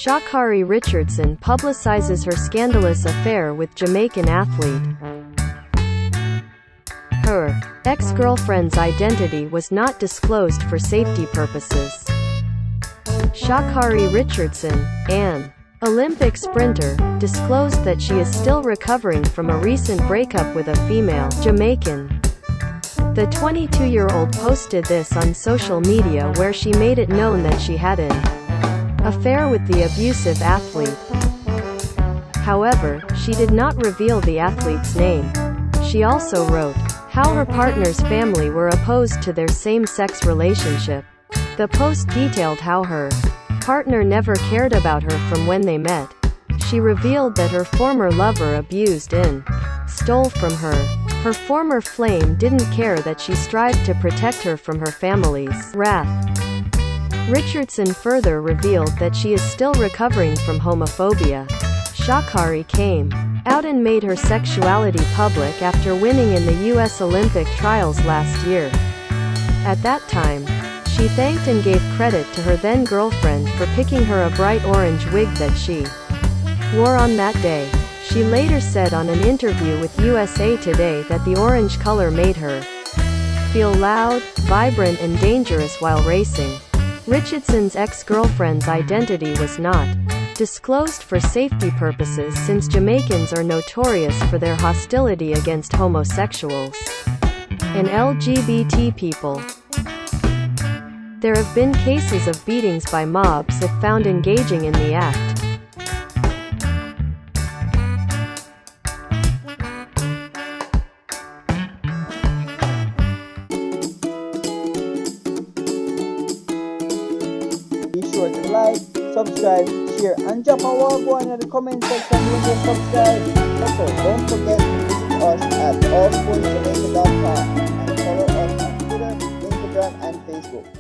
Sha'Carrie Richardson publicizes her scandalous affair with Jamaican athlete. Her ex-girlfriend's identity was not disclosed for safety purposes. Sha'Carrie Richardson, an Olympic sprinter, disclosed that she is still recovering from a recent breakup with a female Jamaican. The 22-year-old posted this on social media, where she made it known that she had an affair with the abusive athlete. However, she did not reveal the athlete's name. She also wrote how her partner's family were opposed to their same-sex relationship. The post detailed how her partner never cared about her from when they met. She revealed that her former lover abused and stole from her. Her former flame didn't care that she strived to protect her from her family's wrath. Richardson further revealed that she is still recovering from homophobia. Sha'Carrie came out and made her sexuality public after winning in the U.S. Olympic trials last year. At that time, she thanked and gave credit to her then-girlfriend for picking her a bright orange wig that she wore on that day. She later said on an interview with USA Today that the orange color made her feel loud, vibrant and dangerous while racing. Richardson's ex-girlfriend's identity was not disclosed for safety purposes, since Jamaicans are notorious for their hostility against homosexuals and LGBT people. There have been cases of beatings by mobs if found engaging in the act. Be sure to like, subscribe, share, and drop a wagwan in the comment section when you subscribe. Also, don't forget to visit us at allsportsjamaica.com and follow us on Twitter, Instagram, and Facebook.